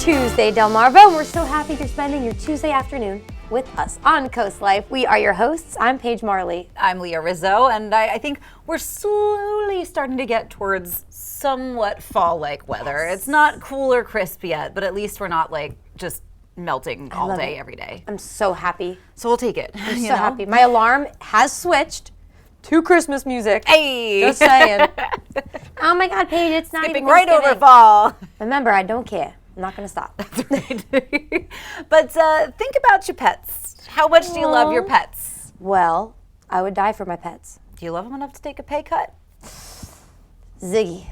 Tuesday, Delmarva, and we're so happy you're spending your Tuesday afternoon with us on Coast Life. We are your hosts. I'm Paige Marley. I'm Leah Rizzo, and I think we're slowly starting to get towards somewhat fall-like weather. Yes. It's not cool or crisp yet, but at least we're not like just melting all day, every day. I'm so happy. So we'll take it. I'm so happy. My alarm has switched to Christmas music. Hey! Just saying. Oh my God, Paige, it's not skipping even right over fall. Remember, I don't care. I'm not going to stop. That's right. But think about your pets. How much do you love your pets? Well, I would die for my pets. Do you love them enough to take a pay cut? Ziggy.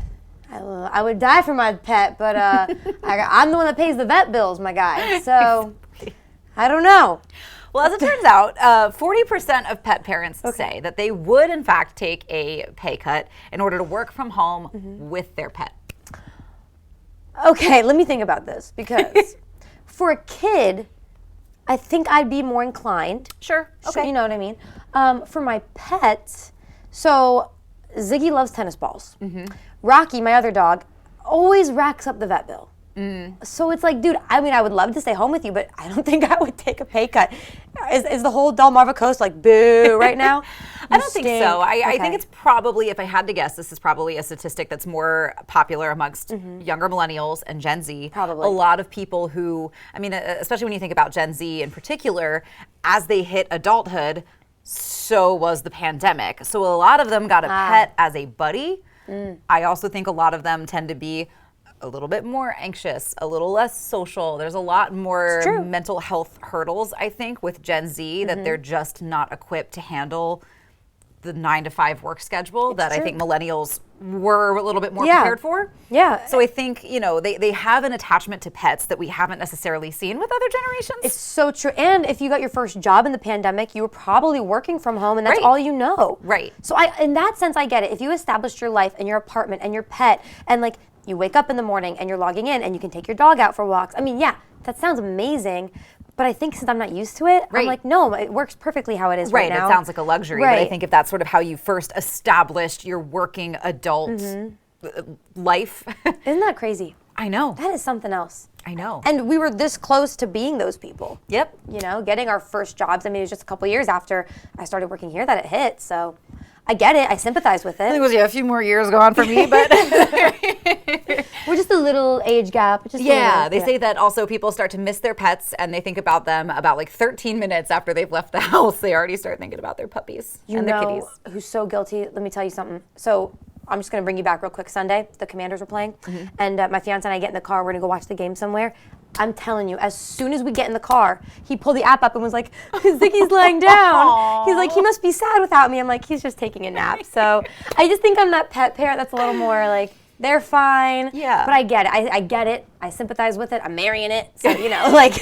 I would die for my pet, but I'm the one that pays the vet bills, my guy. So, I don't know. Well, as it turns out, 40% of pet parents say that they would, in fact, take a pay cut in order to work from home with their pet. Okay, let me think about this, because for a kid, I think I'd be more inclined. Sure. Okay. You know what I mean? For my pet, so Ziggy loves tennis balls. Rocky, my other dog, always racks up the vet bill. So it's like, dude, I mean, I would love to stay home with you, but I don't think I would take a pay cut. Is the whole Delmarva Coast like, boo, right now? I don't think so. I think it's probably, if I had to guess, this is probably a statistic that's more popular amongst younger millennials and Gen Z. Probably. A lot of people who, I mean, especially when you think about Gen Z in particular, as they hit adulthood, so was the pandemic. So a lot of them got a pet as a buddy. I also think a lot of them tend to be a little bit more anxious, a little less social. There's a lot more mental health hurdles, I think, with Gen Z that they're just not equipped to handle the 9-to-5 work schedule that I think millennials were a little bit more prepared for. Yeah. So I think, you know, they have an attachment to pets that we haven't necessarily seen with other generations. It's so true. And if you got your first job in the pandemic, you were probably working from home, and that's all you know. Right. So in that sense, I get it. If you established your life and your apartment and your pet, and like you wake up in the morning and you're logging in and you can take your dog out for walks. I mean, yeah, that sounds amazing. But I think since I'm not used to it, I'm like, no, it works perfectly how it is right now. It sounds like a luxury. But I think if that's sort of how you first established your working adult life. Isn't that crazy? I know. That is something else. I know. And we were this close to being those people. Yep. You know, getting our first jobs. I mean, it was just a couple years after I started working here that it hit. So I get it. I sympathize with it. I think it was a few more years gone for me, but we're just a little age gap. Just they say that also people start to miss their pets and they think about them about like 13 minutes after they've left the house. They already start thinking about their puppies and their kitties. Who's so guilty? Let me tell you something. So I'm just going to bring you back real quick. Sunday, the Commanders were playing, and my fiance and I get in the car. We're going to go watch the game somewhere. I'm telling you, as soon as we get in the car, he pulled the app up and was like, Ziggy's lying down. He's like, he must be sad without me. I'm like, he's just taking a nap. So I just think I'm that pet parent that's a little more like, they're fine. Yeah. But I get it. I get it. I sympathize with it. I'm marrying it. So, you know, like,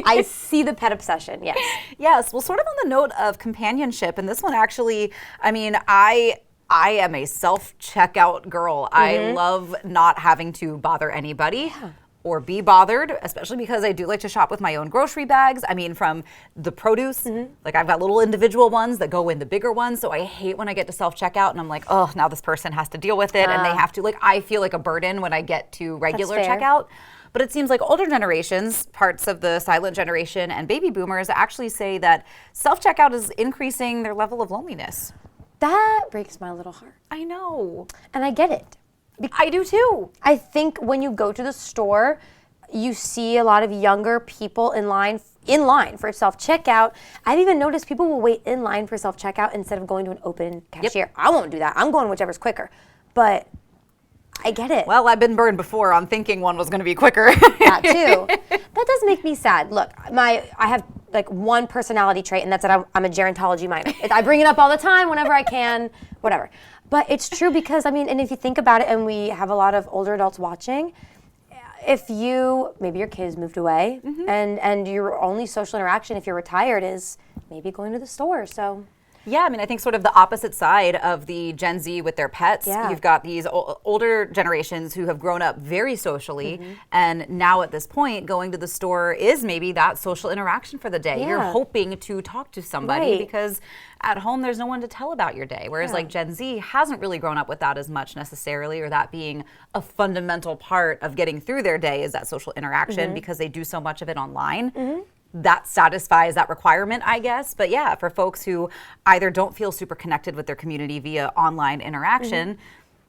I see the pet obsession. Yes. Yes. Well, sort of on the note of companionship, and this one actually, I mean, I am a self-checkout girl. I love not having to bother anybody. Or be bothered, especially because I do like to shop with my own grocery bags. I mean, from the produce, like I've got little individual ones that go in the bigger ones. So I hate when I get to self-checkout and I'm like, oh, now this person has to deal with it and they have to, like, I feel like a burden when I get to regular checkout. But it seems like older generations, parts of the silent generation and baby boomers actually say that self-checkout is increasing their level of loneliness. That breaks my little heart. I know. And I get it. I do too. I think when you go to the store, you see a lot of younger people in line for self-checkout. I've even noticed people will wait in line for self-checkout instead of going to an open cashier. I won't do that. I'm going whichever's quicker. But I get it. Well, I've been burned before on thinking one was going to be quicker. That too. That does make me sad. Look, I have like one personality trait, and that's that I'm a gerontology minor. I bring it up all the time whenever I can, whatever. But it's true because, I mean, and if you think about it, and we have a lot of older adults watching, if maybe your kids moved away, and your only social interaction if you're retired is maybe going to the store. So Yeah, I mean, I think sort of the opposite side of the Gen Z with their pets. Yeah. You've got these older generations who have grown up very socially, and now at this point, going to the store is maybe that social interaction for the day. Yeah. You're hoping to talk to somebody Right. because at home there's no one to tell about your day. Whereas like Gen Z hasn't really grown up with that as much necessarily, or that being a fundamental part of getting through their day is that social interaction because they do so much of it online. That satisfies that requirement, I guess. But yeah, for folks who either don't feel super connected with their community via online interaction,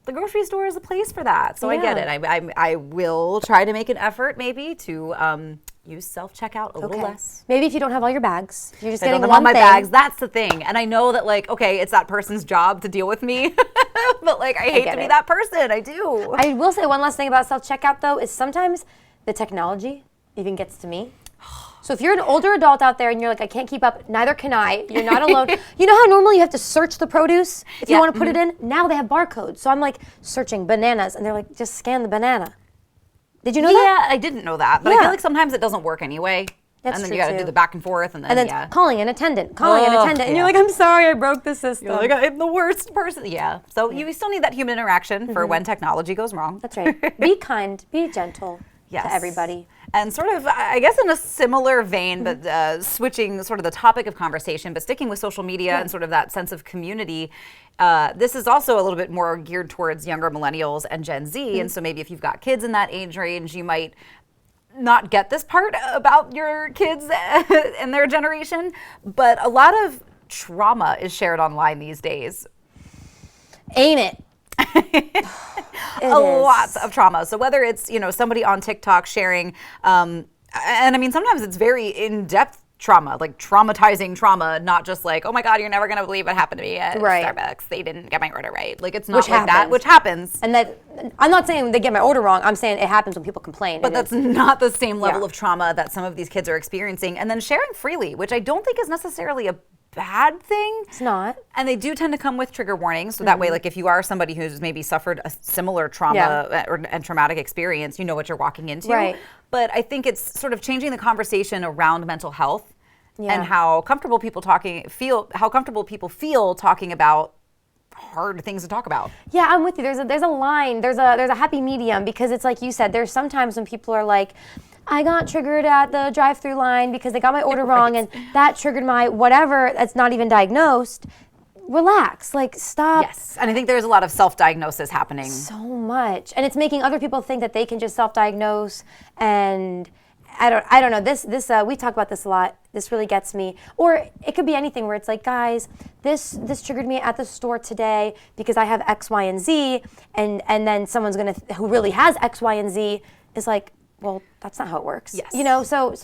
the grocery store is a place for that. So I get it. I will try to make an effort maybe to use self-checkout a little less. Maybe if you don't have all your bags, if you're just I getting don't have one all my thing. bags. That's the thing. And I know that like, okay, it's that person's job to deal with me. But like, I hate get to be it. that person. I do. I will say one last thing about self-checkout though is sometimes the technology even gets to me. So if you're an older adult out there and you're like, I can't keep up, neither can I. You're not alone. You know how normally you have to search the produce if you want to put it in? Now they have barcodes. So I'm like searching bananas and they're like, just scan the banana. Did you know that? Yeah, I didn't know that. But I feel like sometimes it doesn't work anyway. That's and then true you got to too. do the back and forth. And then calling an attendant, and you're like, I'm sorry, I broke the system. You're like, I'm the worst person. Yeah. So you still need that human interaction for when technology goes wrong. That's right. Be kind, be gentle to everybody. And sort of, I guess in a similar vein, but switching sort of the topic of conversation, but sticking with social media and sort of that sense of community, this is also a little bit more geared towards younger millennials and Gen Z. And so maybe if you've got kids in that age range, you might not get this part about your kids and their generation. But a lot of trauma is shared online these days. Ain't it? A lot of trauma. So whether it's, you know, somebody on TikTok sharing, and I mean, sometimes it's very in-depth trauma, like traumatizing trauma, not just like, oh my God, you're never going to believe what happened to me at Starbucks. They didn't get my order right. Like it's not that, which happens. And that, I'm not saying they get my order wrong. I'm saying it happens when people complain. But that's not the same level of trauma that some of these kids are experiencing. And then sharing freely, which I don't think is necessarily a bad thing. It's not. And they do tend to come with trigger warnings. So that way, like if you are somebody who's maybe suffered a similar trauma and traumatic experience, you know what you're walking into. Right. But I think it's sort of changing the conversation around mental health and how comfortable people feel talking about hard things to talk about. Yeah, I'm with you. There's a line. There's a happy medium, because it's like you said. There's sometimes when people are like, I got triggered at the drive-through line because they got my order wrong, and that triggered my whatever that's not even diagnosed. Relax, like stop. Yes, and I think there's a lot of self-diagnosis happening. So much, and it's making other people think that they can just self-diagnose, and I don't know. This we talk about this a lot. This really gets me. Or it could be anything where it's like, guys, this triggered me at the store today because I have X, Y, and Z, and then someone's who really has X, Y, and Z is like, well, that's not how it works. Yes. You know, so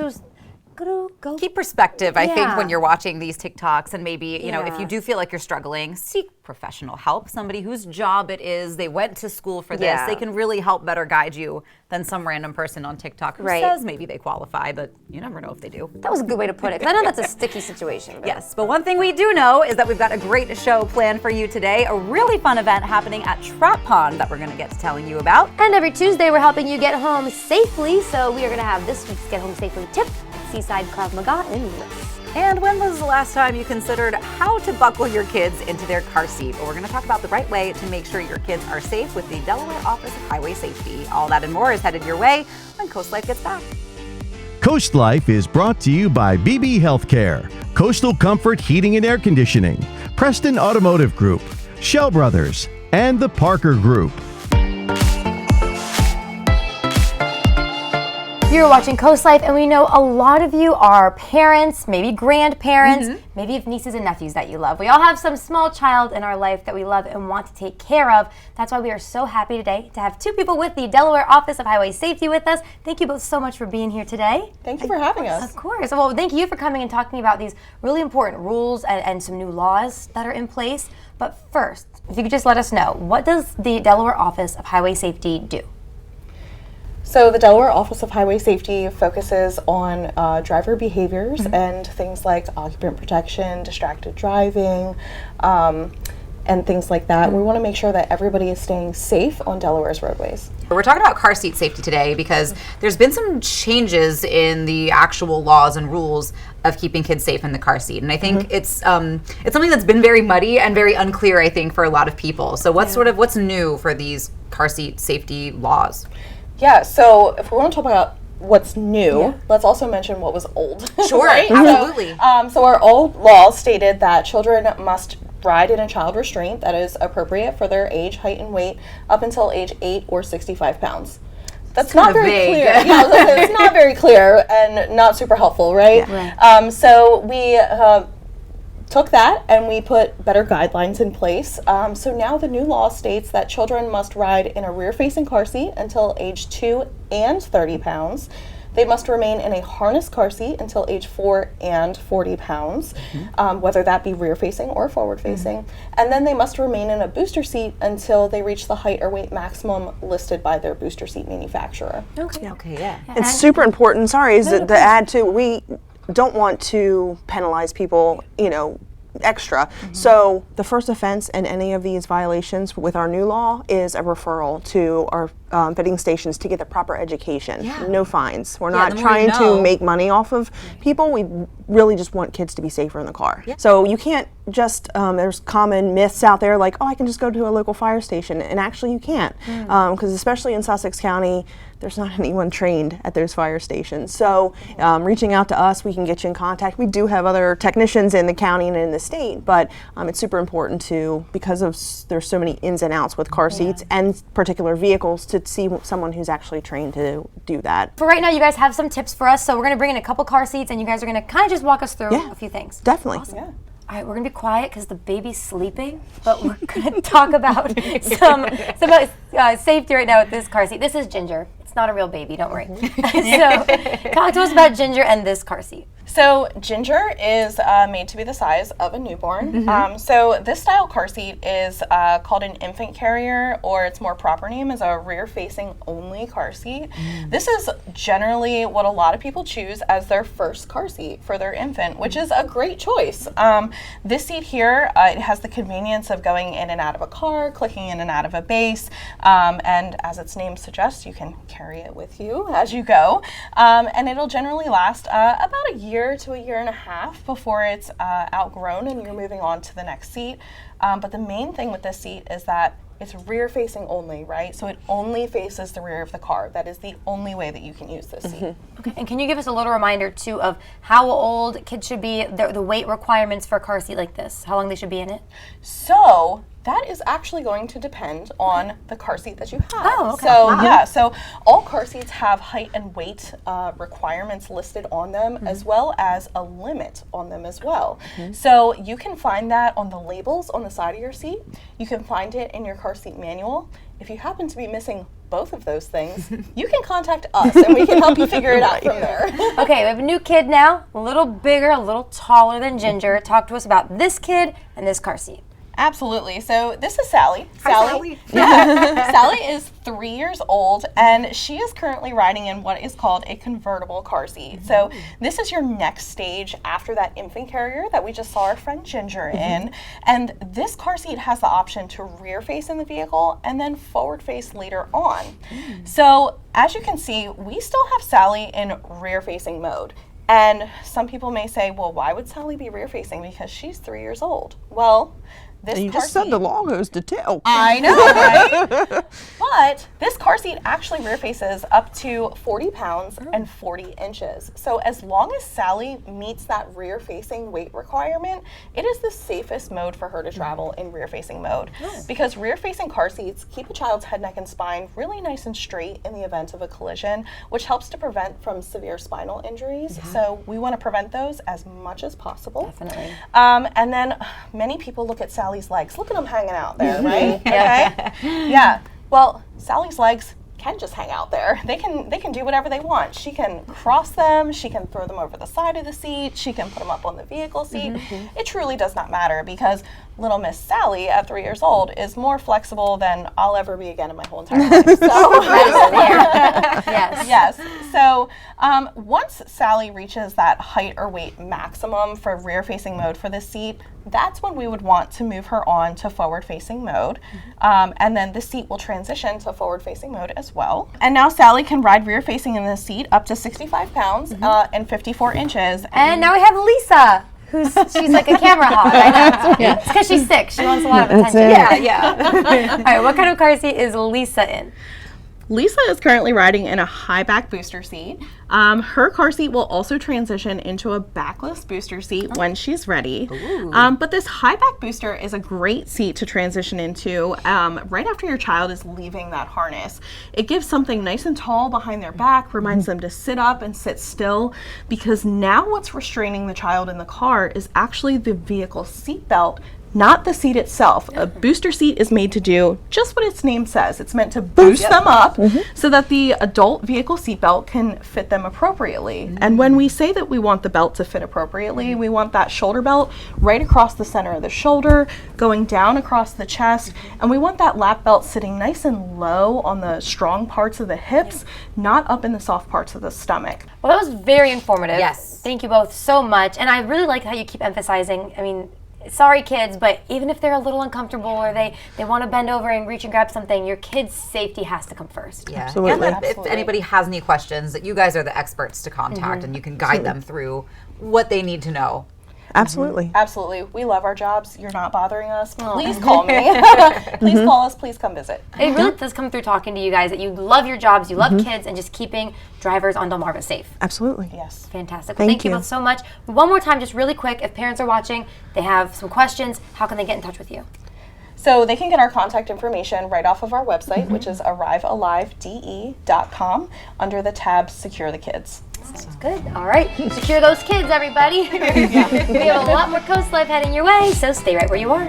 go keep perspective, I think, when you're watching these TikToks, and maybe, you know, if you do feel like you're struggling, seek professional help. Somebody whose job it is, they went to school for this. They can really help better guide you than some random person on TikTok who says maybe they qualify, but you never know if they do. That was a good way to put it, because I know that's a sticky situation. But. Yes, but one thing we do know is that we've got a great show planned for you today, a really fun event happening at Trap Pond that we're going to get to telling you about. And every Tuesday, we're helping you get home safely, so we are going to have this week's Get Home Safely tip, Seaside Krav Maga in Lewis. And when was the last time you considered how to buckle your kids into their car seat? Well, we're going to talk about the right way to make sure your kids are safe with the Delaware Office of Highway Safety. All that and more is headed your way when Coast Life gets back. Coast Life is brought to you by BB Healthcare, Coastal Comfort Heating and Air Conditioning, Preston Automotive Group, Shell Brothers, and the Parker Group. You're watching Coast Life, and we know a lot of you are parents, maybe grandparents, maybe you have nieces and nephews that you love. We all have some small child in our life that we love and want to take care of. That's why we are so happy today to have two people with the Delaware Office of Highway Safety with us. Thank you both so much for being here today. Thank you for having us. Of course. Well, thank you for coming and talking about these really important rules and some new laws that are in place. But first, if you could just let us know, what does the Delaware Office of Highway Safety do? So the Delaware Office of Highway Safety focuses on driver behaviors and things like occupant protection, distracted driving, and things like that. We want to make sure that everybody is staying safe on Delaware's roadways. We're talking about car seat safety today because there's been some changes in the actual laws and rules of keeping kids safe in the car seat, and I think it's something that's been very muddy and very unclear, I think, for a lot of people. So what's new for these car seat safety laws? Yeah, so if we want to talk about what's new, let's also mention what was old. Sure, right? absolutely. So our old laws stated that children must ride in a child restraint that is appropriate for their age, height, and weight up until age 8 or 65 pounds. That's not very clear. Yeah, it's not very clear and not super helpful, right? So we took that and we put better guidelines in place. So now the new law states that children must ride in a rear-facing car seat until age 2 and 30 pounds. They must remain in a harness car seat until age 4 and 40 pounds, whether that be rear-facing or forward-facing. And then they must remain in a booster seat until they reach the height or weight maximum listed by their booster seat manufacturer. It's super important. Sorry, to add to, we don't want to penalize people, extra. So the first offense in any of these violations with our new law is a referral to our fitting stations to get the proper education. No fines. We're not trying to make money off of people. We really just want kids to be safer in the car. So you can't just, there's common myths out there like, oh, I can just go to a local fire station. And actually you can't. Because especially in Sussex County, there's not anyone trained at those fire stations. So reaching out to us, we can get you in contact. We do have other technicians in the county and in the state, but it's super important to, because of there's so many ins and outs with car seats and particular vehicles, to see someone who's actually trained to do that. For right now, you guys have some tips for us, so we're going to bring in a couple car seats, and you guys are going to kind of just walk us through a few things. Definitely. Awesome. All right, we're going to be quiet because the baby's sleeping, but we're going to talk about some safety right now with this car seat. This is Ginger. It's not a real baby, don't worry. So talk to us about Ginger and this car seat. So Ginger is made to be the size of a newborn. So this style car seat is called an infant carrier, or its more proper name is a rear-facing only car seat. This is generally what a lot of people choose as their first car seat for their infant, which is a great choice. This seat here, it has the convenience of going in and out of a car, clicking in and out of a base, and as its name suggests, you can carry it with you as you go, and it'll generally last about a year to a year and a half before it's outgrown and you're moving on to the next seat. But the main thing with this seat is that it's rear facing only, right? So it only faces the rear of the car. That is the only way that you can use this seat. Okay, and can you give us a little reminder too of how old kids should be, the weight requirements for a car seat like this, how long they should be in it? So that is actually going to depend on the car seat that you have. Oh, okay. So so all car seats have height and weight requirements listed on them, as well as a limit on them as well. So you can find that on the labels on the side of your seat. You can find it in your car seat manual. If you happen to be missing both of those things, you can contact us and we can help you figure it out from there. Okay, we have a new kid now, a little bigger, a little taller than Ginger. Talk to us about this kid and this car seat. Absolutely. So this is Sally. Sally. Yeah. Sally is 3 years old, and she is currently riding in what is called a convertible car seat. So this is your next stage after that infant carrier that we just saw our friend Ginger in. And this car seat has the option to rear face in the vehicle and then forward face later on. So as you can see, we still have Sally in rear facing mode. And some people may say, well, why would Sally be rear facing? Because she's 3 years old. Well, this You car just said seat, the law goes to tell. I know, right? But this car seat actually rear faces up to 40 pounds and 40 inches. So as long as Sally meets that rear facing weight requirement, it is the safest mode for her to travel in rear facing mode. Because rear facing car seats keep a child's head, neck, and spine really nice and straight in the event of a collision, which helps to prevent from severe spinal injuries. So we want to prevent those as much as possible. Definitely. And then many people look at Sally's legs. Look at them hanging out there, right? Okay. Yeah. Well, Sally's legs can just hang out there. They can do whatever they want. She can cross them. She can throw them over the side of the seat. She can put them up on the vehicle seat. It truly does not matter because little Miss Sally at 3 years old is more flexible than I'll ever be again in my whole entire life. So, yes. So once Sally reaches that height or weight maximum for rear-facing mode for this seat, that's when we would want to move her on to forward-facing mode. And then the seat will transition to forward-facing mode as well. And now Sally can ride rear-facing in the seat up to 65 pounds and 54 inches. And now we have Lisa, she's like a camera hog. I know. Yeah. It's because she's sick. She wants a lot of attention. Yeah. All right, what kind of car seat is Lisa in? Lisa is currently riding in a high back booster seat. Her car seat will also transition into a backless booster seat when she's ready. But this high back booster is a great seat to transition into right after your child is leaving that harness. It gives something nice and tall behind their back, reminds them to sit up and sit still, because now what's restraining the child in the car is actually the vehicle seat belt, not the seat itself. A booster seat is made to do just what its name says. It's meant to boost them up so that the adult vehicle seatbelt can fit them appropriately. And when we say that we want the belt to fit appropriately, we want that shoulder belt right across the center of the shoulder, going down across the chest, and we want that lap belt sitting nice and low on the strong parts of the hips, not up in the soft parts of the stomach. Well, that was very informative. Yes. Thank you both so much. And I really like how you keep emphasizing, I mean, sorry kids, but even if they're a little uncomfortable or they want to bend over and reach and grab something, your kids' safety has to come first. Yeah. Absolutely. And if anybody has any questions, you guys are the experts to contact and you can guide them through what they need to know. Absolutely. Absolutely. We love our jobs. You're not bothering us. Please call me. Please call us. Please come visit. It really does come through talking to you guys that you love your jobs, you love kids, and just keeping drivers on Delmarva safe. Absolutely. Yes. Fantastic. Well, Thank thank you you. both so much. One more time, just really quick, if parents are watching, they have some questions, how can they get in touch with you? So they can get our contact information right off of our website, which is arrivealivede.com under the tab Secure the Kids. Sounds good. All right. Secure those kids, everybody. We have a lot more Coast Life heading your way, so stay right where you are.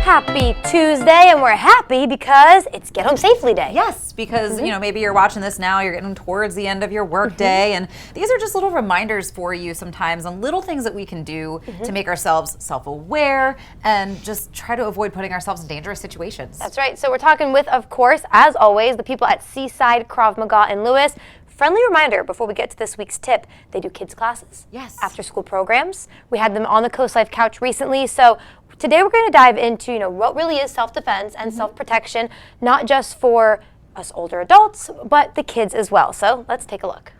Happy Tuesday, and we're happy because it's Get Home Safely Day. Yes, because maybe you're watching this now, you're getting towards the end of your work day, and these are just little reminders for you sometimes on little things that we can do to make ourselves self-aware and just try to avoid putting ourselves in dangerous situations. That's right. So we're talking with, of course, as always, the people at Seaside Krav Maga in Lewis. Friendly reminder before we get to this week's tip, they do kids classes. Yes. After school programs. We had them on the Coast Life couch recently. So today we're going to dive into, what really is self-defense and self-protection, not just for us older adults, but the kids as well. So let's take a look.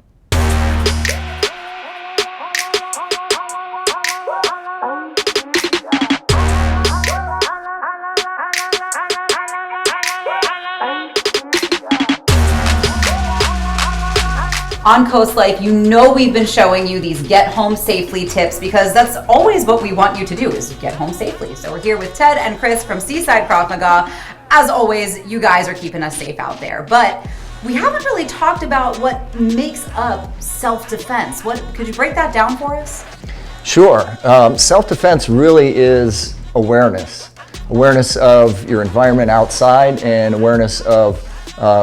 On Coast Life, we've been showing you these get home safely tips because that's always what we want you to do is get home safely. So we're here with Ted and Chris from Seaside Krav Maga. As always, you guys are keeping us safe out there, but we haven't really talked about what makes up self-defense. Could you break that down for us? Sure. Self-defense really is awareness. Awareness of your environment outside and awareness of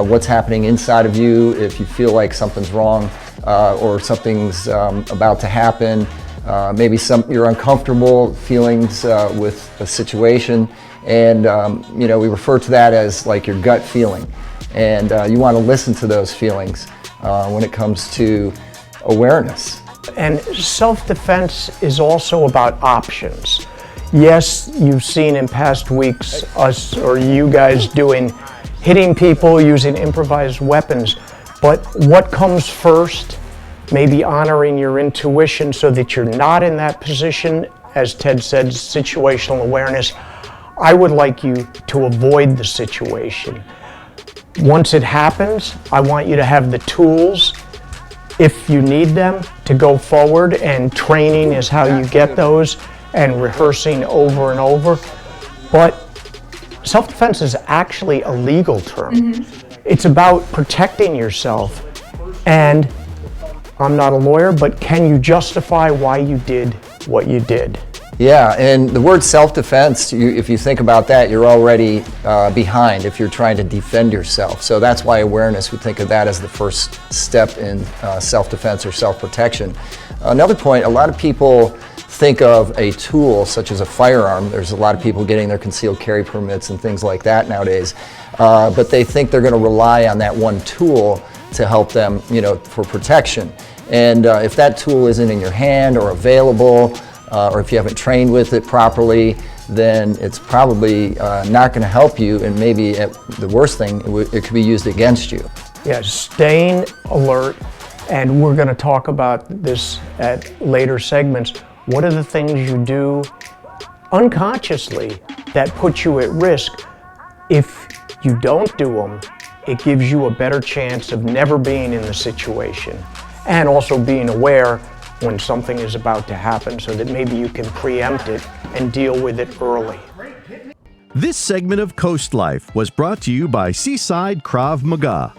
what's happening inside of you if you feel like something's wrong or something's about to happen. Maybe you're uncomfortable feelings with a situation, and we refer to that as like your gut feeling. And you want to listen to those feelings when it comes to awareness. And self-defense is also about options. Yes, you've seen in past weeks us or you guys hitting people using improvised weapons, but what comes first? Maybe honoring your intuition so that you're not in that position. As Ted said, situational awareness. I would like you to avoid the situation. Once it happens, I want you to have the tools, if you need them, to go forward, and training is how you get those, and rehearsing over and over. But self-defense is actually a legal term. It's about protecting yourself, and I'm not a lawyer, but can you justify why you did what you did? Yeah, and the word self-defense, if you think about that, you're already behind if you're trying to defend yourself. So that's why awareness, we think of that as the first step in self-defense or self-protection. Another point, a lot of people think of a tool such as a firearm. There's a lot of people getting their concealed carry permits and things like that nowadays, but they think they're going to rely on that one tool to help them, for protection. And if that tool isn't in your hand or available, or if you haven't trained with it properly, then it's probably not going to help you, and maybe the worst thing, it could be used against you. Yeah, staying alert, and we're going to talk about this at later segments. What are the things you do unconsciously that put you at risk? If you don't do them, it gives you a better chance of never being in the situation, and also being aware when something is about to happen so that maybe you can preempt it and deal with it early. This segment of Coast Life was brought to you by Seaside Krav Maga.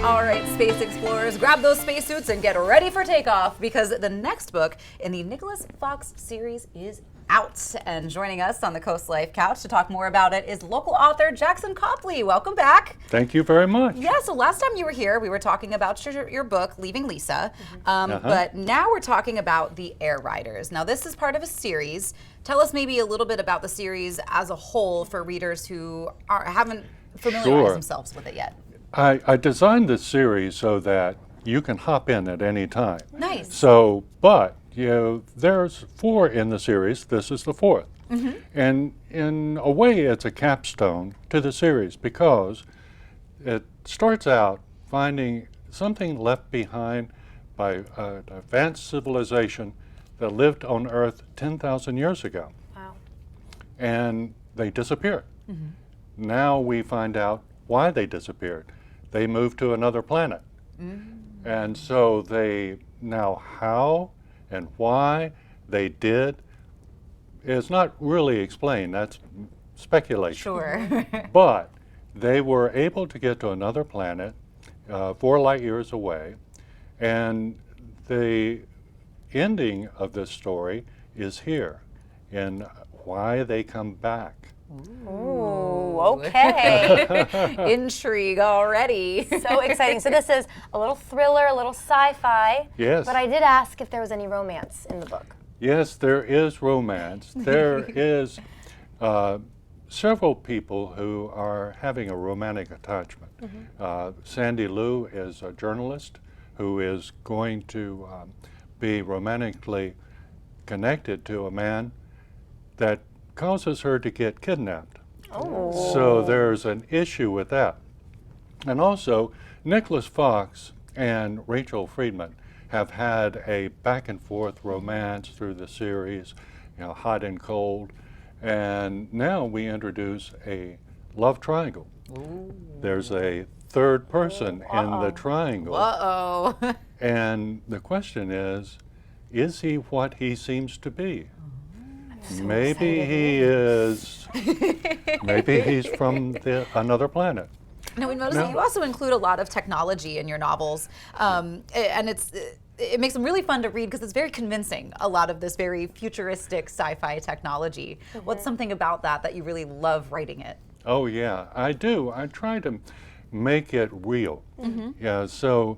All right, space explorers, grab those spacesuits and get ready for takeoff, because the next book in the Nicholas Fox series is out. And joining us on the Coast Life couch to talk more about it is local author Jackson Copley. Welcome back. Thank you very much. Yeah, so last time you were here, we were talking about your book, Leaving Lisa, but now we're talking about The Air Riders. Now, this is part of a series. Tell us maybe a little bit about the series as a whole for readers who haven't familiarized themselves with it yet. I designed this series so that you can hop in at any time. Nice. So, but, there's 4 in the series. This is the 4th. And in a way, it's a capstone to the series, because it starts out finding something left behind by an advanced civilization that lived on Earth 10,000 years ago. Wow. And they disappeared. Now we find out why they disappeared. They moved to another planet. And so how and why they did is not really explained. That's speculation. Sure. But they were able to get to another planet 4 light years away, and the ending of this story is here, in why they come back. Ooh, okay. Intrigue already. So exciting. So this is a little thriller, a little sci-fi. Yes. But I did ask if there was any romance in the book. Yes, there is romance. There is several people who are having a romantic attachment. Sandy Lou is a journalist who is going to be romantically connected to a man that causes her to get kidnapped. Oh. So there's an issue with that. And also, Nicholas Fox and Rachel Friedman have had a back and forth romance through the series, hot and cold. And now we introduce a love triangle. Ooh. There's a third person in the triangle. Uh-oh. And the question is he what he seems to be? So maybe excited. He is. Maybe he's from another planet. Now, we noticed that you also include a lot of technology in your novels, and it makes them really fun to read because it's very convincing, a lot of this very futuristic sci-fi technology. What's something about that you really love writing it? Oh, yeah, I do. I try to make it real. Yeah, so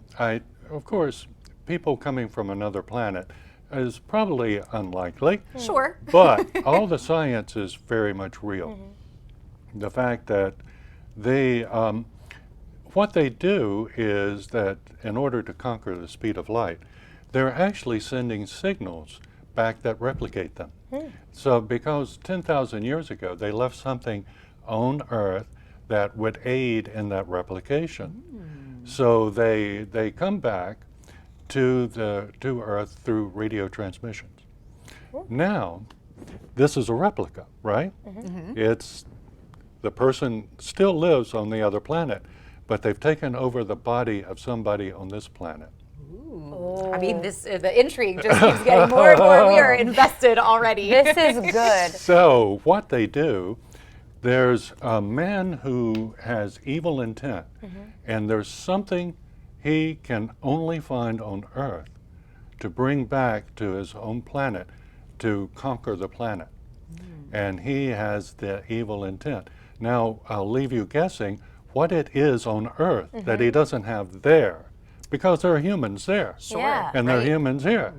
of course, people coming from another planet is probably unlikely. Sure. But all the science is very much real. The fact that what they do is that in order to conquer the speed of light, they're actually sending signals back that replicate them. So because 10,000 years ago, they left something on Earth that would aid in that replication. So they come back to Earth through radio transmissions. Now, this is a replica, right? It's the person still lives on the other planet, but they've taken over the body of somebody on this planet. I mean, the intrigue just keeps getting more and more. We are invested already. This is good. So what they do, there's a man who has evil intent, and there's something he can only find on Earth to bring back to his own planet to conquer the planet. And he has the evil intent. Now, I'll leave you guessing what it is on Earth that he doesn't have there, because there are humans there. Sure. And there are humans here.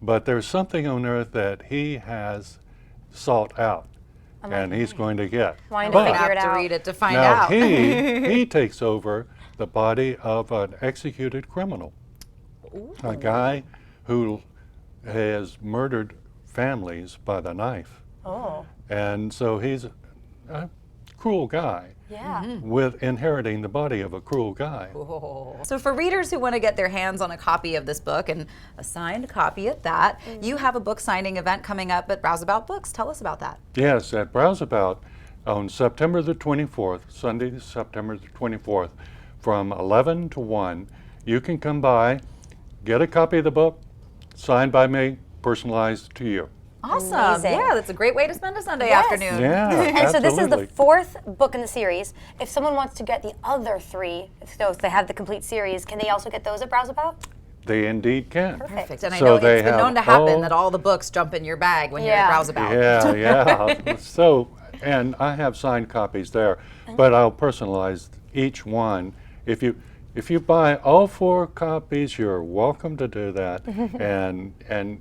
but there's something on earth that he has sought out, and he's going to get. Wanting But to figure it have to out. read it to find now out. he takes over the body of an executed criminal, a guy who has murdered families by the knife. Oh. And so he's a cruel guy Yeah. with inheriting the body of a cruel guy. So for readers who want to get their hands on a copy of this book, and a signed copy at that, you have a book signing event coming up at Rouseabout Books. Tell us about that. Yes, at Rouseabout on September the 24th, Sunday, September the 24th, from 11 to 1, you can come by, get a copy of the book, signed by me, personalized to you. Awesome. Amazing. Yeah, that's a great way to spend a Sunday Yes. afternoon. Yeah, And so this is the absolutely. 4th book in the series. If someone wants to get the other 3, if they have the complete series, can they also get those at Rouseabout? They indeed can. Perfect. And I So know they it's been have known to happen all- that all the books jump in your bag when you're Yeah. at Rouseabout. Yeah, yeah. So, and I have signed copies there, but I'll personalize each one. If you buy all 4 copies, you're welcome to do that, and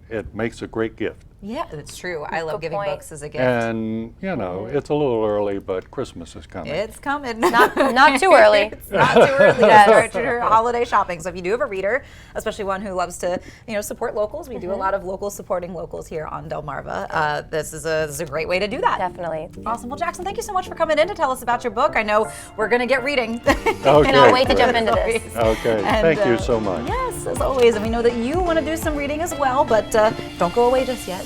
it makes a great gift. Yeah, that's true. I love Good giving point. books as a gift. And you know, it's a little early, but Christmas is coming. It's coming. Not too early. It's not too early to Yes. start your holiday shopping. So if you do have a reader, especially one who loves to, support locals, we do a lot of locals supporting locals here on Delmarva. This is a great way to do that. Definitely. Awesome. Well, Jackson, thank you so much for coming in to tell us about your book. I know we're going to get reading. Okay, Cannot wait to jump great. into this. Okay, And, thank you so much. Yes, as always. And we know that you want to do some reading as well, but don't go away just yet.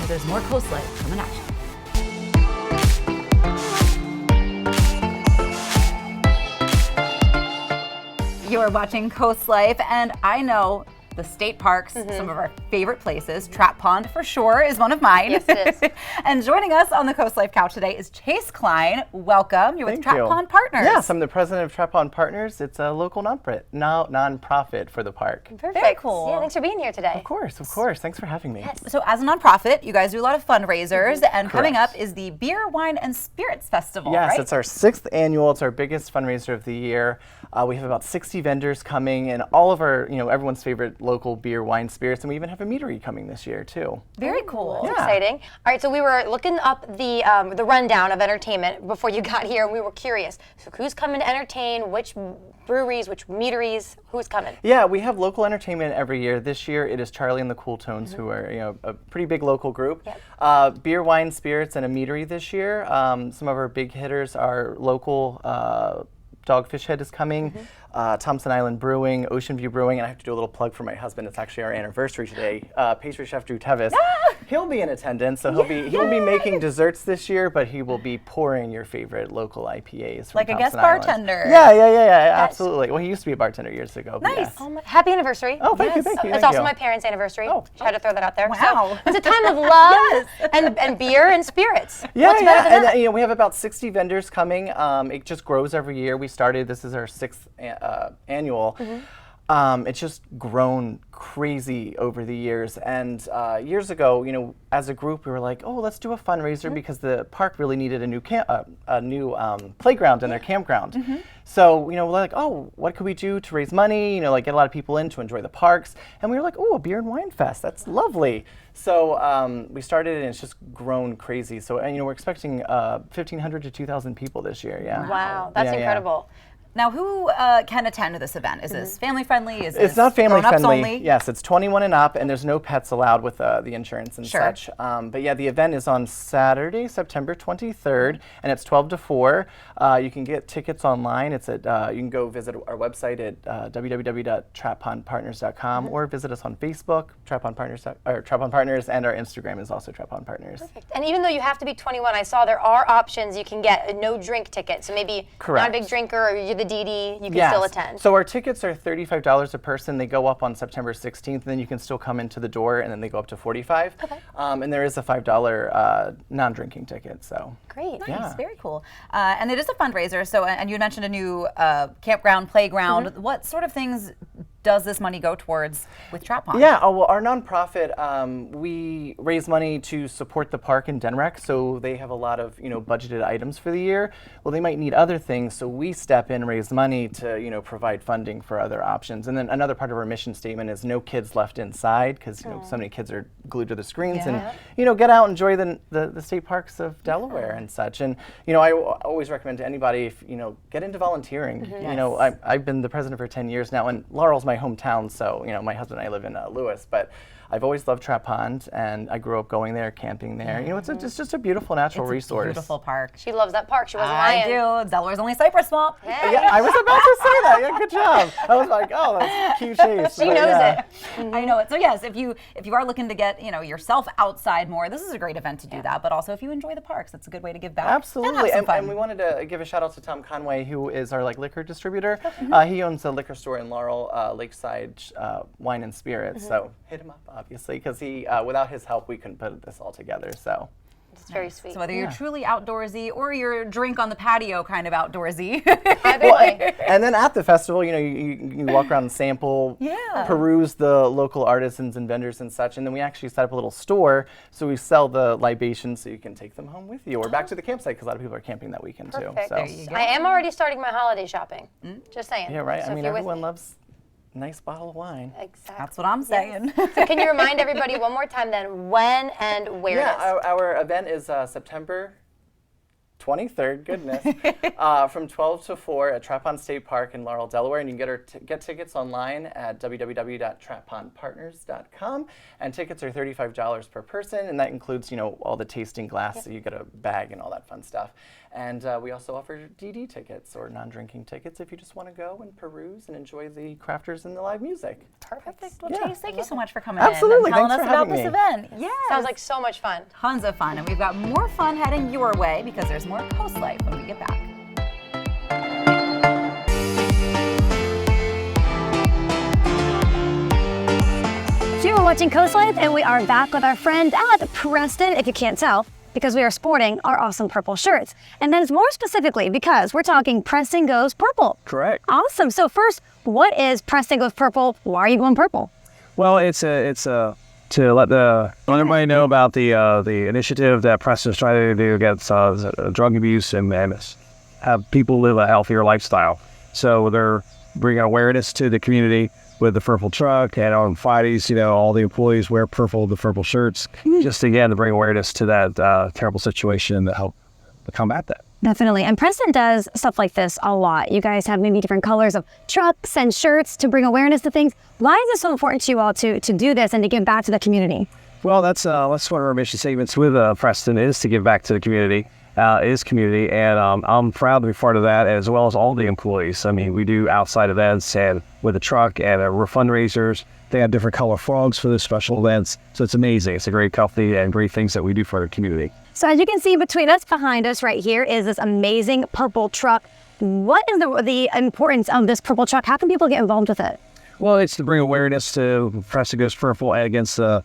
There's more Coast Life coming at you. You're watching Coast Life, and I know the state parks, some of our favorite places. Trap Pond, for sure, is one of mine. Yes, it is. And joining us on the Coast Life couch today is Chase Klein. Welcome. You're with Thank Trap you. Pond Partners. Yes, I'm the president of Trap Pond Partners. It's a local nonprofit for the park. Perfect. Very cool. Yeah, thanks for being here today. Of course. Thanks for having me. So as a nonprofit, you guys do a lot of fundraisers, and coming up Correct. is the Beer, Wine, and Spirits Festival, Yes, right? it's our 6th annual. It's our biggest fundraiser of the year. We have about 60 vendors coming, and all of our, everyone's favorite local beer, wine, spirits, and we even have a meadery coming this year too. Very cool. That's exciting. All right, so we were looking up the rundown of entertainment before you got here, and we were curious. So who's coming to entertain? Which breweries? Which meaderies? Who's coming? Yeah, we have local entertainment every year. This year it is Charlie and the Cool Tones, who are a pretty big local group. Yep. Beer, wine, spirits, and a meadery this year. Some of our big hitters are local. Dogfish Head is coming, Thompson Island Brewing, Ocean View Brewing, and I have to do a little plug for my husband. It's actually our anniversary today. Pastry chef Drew Tevis, he'll be in attendance, so he'll be making desserts this year, but he will be pouring your favorite local IPAs from Like a guest Thompson Island. bartender. Yeah, absolutely. Well, he used to be a bartender years ago. but Nice. yeah. Oh my, happy anniversary. Oh, thank you. It's thank also you. my parents' anniversary. Oh. Tried to throw that out there. Wow. So it's a time of love and beer and spirits. Yeah, What's better than and that? we have about 60 vendors coming. It just grows every year. This is our 6th annual. It's just grown crazy over the years. And years ago, as a group, we were like, oh, let's do a fundraiser because the park really needed a new playground in their campground. So, we're like, oh, what could we do to raise money? Get a lot of people in to enjoy the parks. And we were like, oh, a beer and wine fest. That's lovely. So we started it, and it's just grown crazy. So, we're expecting 1,500 to 2,000 people this year. Yeah. Wow, that's Yeah, yeah. incredible. Now, who can attend this event? Is this family friendly? Is It's this not family grown-ups friendly. only? Yes, it's 21 and up, and there's no pets allowed with the insurance and Sure. such. But yeah, the event is on Saturday, September 23rd, and it's 12 to 4. You can get tickets online. It's at you can go visit our website at www.trappondpartners.com or visit us on Facebook, Trap Pond Partners, and our Instagram is also Trap Pond Partners. And even though you have to be 21, I saw there are options. You can get a no drink ticket. So maybe Correct. not a big drinker or you're the DD, you can Yes. still attend. So our tickets are $35 a person. They go up on September 16th, and then you can still come into the door, and then they go up to $45. Okay. And there is a $5 non-drinking ticket. So Great. Nice, Yeah. very cool. And it is a fundraiser. So, and you mentioned a new campground, playground. What sort of things does this money go towards with Trap Pond? Yeah, well, our nonprofit, we raise money to support the park in Denrec, so they have a lot of, budgeted items for the year. Well, they might need other things, so we step in, raise money to, provide funding for other options. And then another part of our mission statement is no kids left inside, because, so many kids are glued to the screens, and, get out and enjoy the state parks of Delaware and such. And, I always recommend to anybody, if, get into volunteering. I've been the president for 10 years now, and Laurel's my hometown, so my husband and I live in Lewis, but I've always loved Trap Pond, and I grew up going there, camping there. It's just a beautiful natural resource. Beautiful park. She loves that park. She wasn't lying. I do. Delaware's only Cypress Swamp. Yeah, I was about to say that. Yeah, good job. I was like, oh, that's cute chase. She knows it. I know it. So yes, if you are looking to get yourself outside more, this is a great event to do that. But also, if you enjoy the parks, that's a good way to give back. Absolutely. And we wanted to give a shout out to Tom Conway, who is our liquor distributor. He owns a liquor store in Laurel, Lakeside Wine and Spirits. So hit him up, obviously, because he without his help, we couldn't put this all together. So. It's very sweet. So whether you're truly outdoorsy or you're drink on the patio kind of outdoorsy. And then at the festival, you walk around and sample, peruse the local artisans and vendors and such. And then we actually set up a little store, so we sell the libations so you can take them home with you or back to the campsite, because a lot of people are camping that weekend too. So. There you go. I am already starting my holiday shopping. Just saying. Yeah, right. So I mean, everyone loves a nice bottle of wine. Exactly. That's what I'm saying. So can you remind everybody one more time then when and where it is? Our event is September 23rd, goodness, from 12 to 4 at Trap Pond State Park in Laurel, Delaware. And you can get tickets online at www.trappondpartners.com. And tickets are $35 per person, and that includes, all the tasting glass, so you get a bag and all that fun stuff. And we also offer DD tickets, or non-drinking tickets, if you just want to go and peruse and enjoy the crafters and the live music. Perfect. Well, Chase, thank you so much for coming Absolutely. in and telling Thanks us for about having this me. event. Yeah. Sounds like so much fun. Tons of fun. And we've got more fun heading your way, because there's more Coast Life when we get back. So you're watching Coast Life, and we are back with our friend at Preston, if you can't tell, because we are sporting our awesome purple shirts. And then it's more specifically because we're talking Preston Goes Purple. Correct. Awesome. So first, what is Preston Goes Purple? Why are you going purple? Well, it's to let everybody know about the initiative that Preston's trying to do against drug abuse and have people live a healthier lifestyle. So they're bringing awareness to the community with the purple truck, and on Fridays, all the employees wear the purple shirts, just again to bring awareness to that terrible situation and to help combat that. Definitely. And Preston does stuff like this a lot. You guys have maybe different colors of trucks and shirts to bring awareness to things. Why is it so important to you all to do this and to give back to the community? Well, that's one of our mission statements with Preston, is to give back to the community. Is community, and I'm proud to be part of that, as well as all the employees. I mean, we do outside events and with the truck, and we're fundraisers. They have different color frogs for the special events, so it's amazing. It's a great company and great things that we do for the community. So as you can see between us, behind us right here, is this amazing purple truck. What is the importance of this purple truck? How can people get involved with it? Well, it's to bring awareness to Preston Goes Purple and against the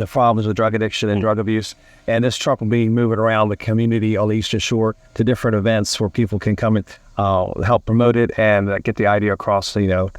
problems with drug addiction and drug abuse. And this truck will be moving around the community on the Eastern Shore to different events where people can come and help promote it and get the idea across, to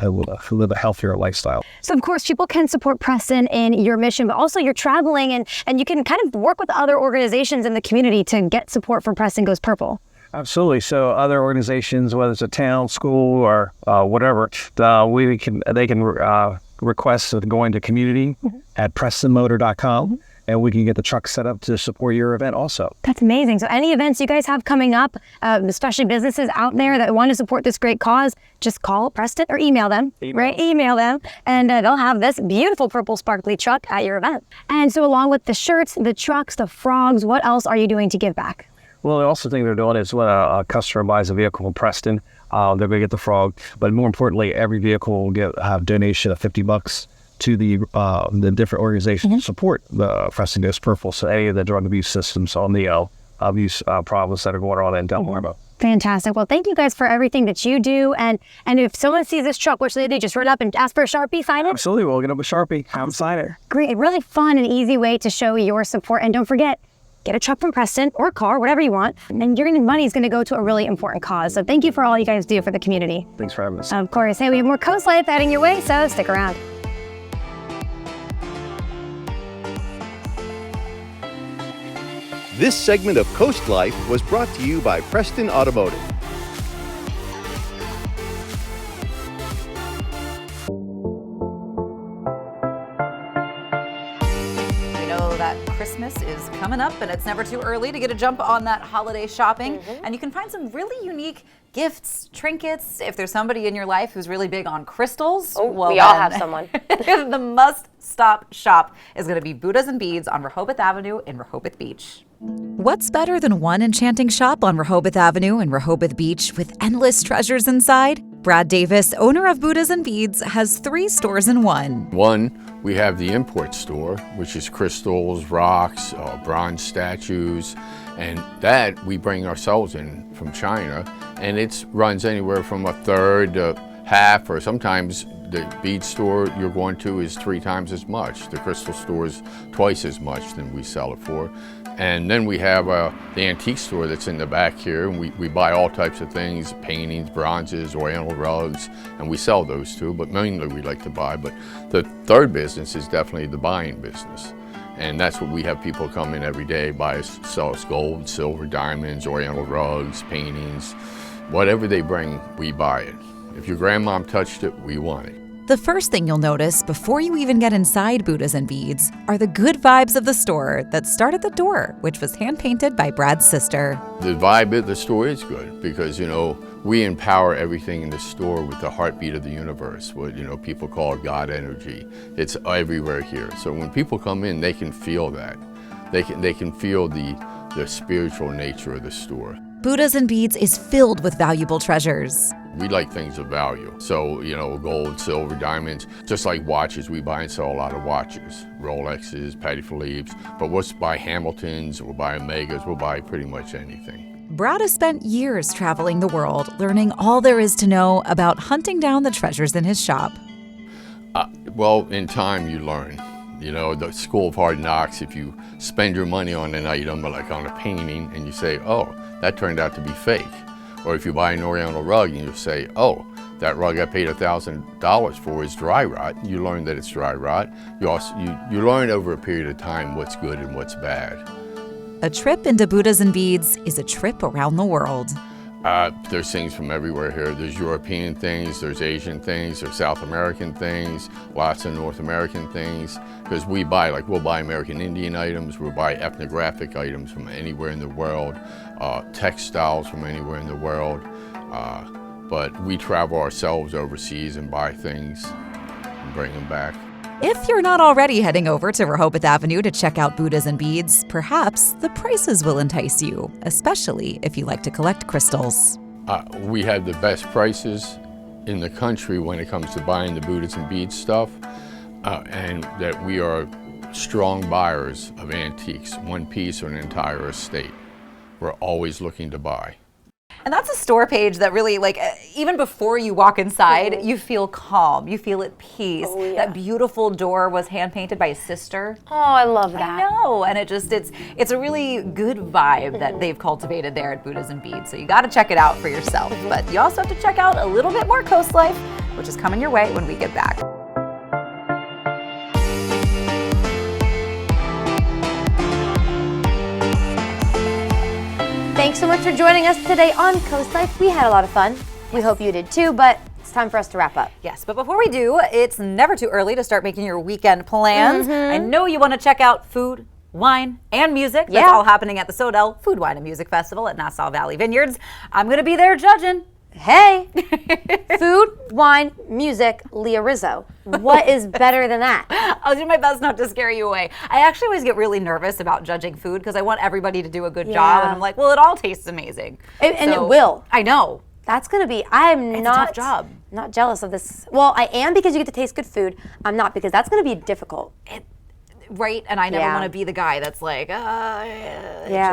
live a healthier lifestyle. So of course, people can support Preston in your mission, but also you're traveling and you can kind of work with other organizations in the community to get support from Preston Goes Purple. Absolutely. So other organizations, whether it's a town, school, or whatever, they can request going to community at prestonmotor.com, and we can get the truck set up to support your event also. That's amazing. So any events you guys have coming up, especially businesses out there that want to support this great cause, just call Preston or email them, Email them, and they'll have this beautiful purple sparkly truck at your event. And so along with the shirts, the trucks, the frogs, what else are you doing to give back? Well, the also thing they're doing is when a customer buys a vehicle from Preston, they're going to get the frog. But more importantly, every vehicle will have a donation of $50 to the different organizations to support the Preston Goes Purple. So any of the drug abuse systems on the abuse problems that are going on in Delaware. Fantastic. Well, thank you guys for everything that you do. And if someone sees this truck, what should they do? Just run up and ask for a Sharpie, sign it? Absolutely. We'll get up a Sharpie, have them sign it. Great. Really fun and easy way to show your support. And don't forget, get a truck from Preston or a car, whatever you want, and your money is going to go to a really important cause. So thank you for all you guys do for the community. Thanks for having us. Of course. Hey, we have more Coast Life heading your way, so stick around. This segment of Coast Life was brought to you by Preston Automotive. That Christmas is coming up, and it's never too early to get a jump on that holiday shopping. And you can find some really unique gifts, trinkets. If there's somebody in your life who's really big on crystals, well, we all have someone. The must-stop shop is going to be Buddhas and Beads on Rehoboth Avenue in Rehoboth Beach. What's better than one enchanting shop on Rehoboth Avenue in Rehoboth Beach with endless treasures inside? Brad Davis, owner of Buddhas and Beads, has 3 stores in one. One, we have the import store, which is crystals, rocks, bronze statues, and that we bring ourselves in from China, and it runs anywhere from a third to half, or sometimes the bead store you're going to is 3 times as much. The crystal store is twice as much than we sell it for. And then we have the antique store that's in the back here, and we buy all types of things, paintings, bronzes, oriental rugs, and we sell those too, but mainly we like to buy. But the third business is definitely the buying business. And that's what we have people come in every day, buy us, sell us gold, silver, diamonds, oriental rugs, paintings. Whatever they bring, we buy it. If your grandmom touched it, we want it. The first thing you'll notice before you even get inside Buddhas and Beads are the good vibes of the store that start at the door, which was hand-painted by Brad's sister. The vibe of the store is good because, you know, we empower everything in the store with the heartbeat of the universe, what, you know, people call God energy. It's everywhere here. So when people come in, they can feel that. They can feel the spiritual nature of the store. Buddhas and Beads is filled with valuable treasures. We like things of value. So, you know, gold, silver, diamonds, just like watches, we buy and sell a lot of watches. Rolexes, Patty Philippe's, but we'll buy Hamiltons, we'll buy Omegas, we'll buy pretty much anything. Brad has spent years traveling the world, learning all there is to know about hunting down the treasures in his shop. Well, in time you learn. You know, the school of hard knocks, if you spend your money on an item, like on a painting, and you say, oh, that turned out to be fake. Or if you buy an oriental rug and you say, oh, that rug I paid $1,000 for is dry rot, you learn that it's dry rot. You learn over a period of time what's good and what's bad. A trip into Buddhas and Beads is a trip around the world. There's things from everywhere here. There's European things, there's Asian things, there's South American things, lots of North American things. Because we buy, like we'll buy American Indian items, we'll buy ethnographic items from anywhere in the world, textiles from anywhere in the world. But we travel ourselves overseas and buy things and bring them back. If you're not already heading over to Rehoboth Avenue to check out Buddhas and Beads, perhaps the prices will entice you, especially if you like to collect crystals. We have the best prices in the country when it comes to buying the Buddhas and Beads stuff, and that we are strong buyers of antiques, one piece or an entire estate. We're always looking to buy. And that's a store page that really, like, even before you walk inside, you feel calm, you feel at peace. Oh, yeah. That beautiful door was hand-painted by his sister. Oh, I love that. I know, and it's a really good vibe that they've cultivated there at Buddhas and Beads. So you got to check it out for yourself. But you also have to check out a little bit more Coast Life, which is coming your way when we get back. Thanks so much for joining us today on Coast Life. We had a lot of fun. We hope you did too, but it's time for us to wrap up. Yes, but before we do, it's never too early to start making your weekend plans. I know you want to check out food, wine, and music. That's all happening at the Sodell Food, Wine, and Music Festival at Nassau Valley Vineyards. I'm going to be there judging. Hey, food, wine, music, Leah Rizzo. What is better than that? I'll do my best not to scare you away. I actually always get really nervous about judging food because I want everybody to do a good job, and I'm like, well, it all tastes amazing. And it will. I know. That's going to be, I'm It's not a tough job. Not jealous of this. Well, I am because you get to taste good food. I'm not because that's going to be difficult. right? And I never Yeah. want to be the guy that's like,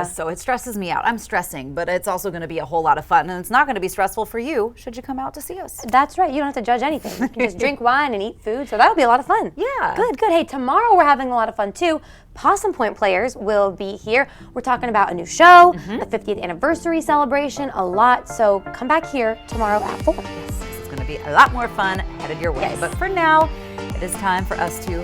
so it stresses me out. I'm stressing, but it's also going to be a whole lot of fun, and it's not going to be stressful for you should you come out to see us. That's right. You don't have to judge anything. You can just drink wine and eat food. So that'll be a lot of fun. Yeah. Good, good. Hey, tomorrow we're having a lot of fun too. Possum Point players will be here. We're talking about a new show, the 50th anniversary celebration, a lot. So come back here tomorrow at 4. It's going to be a lot more fun headed your way. Yes. But for now, it is time for us to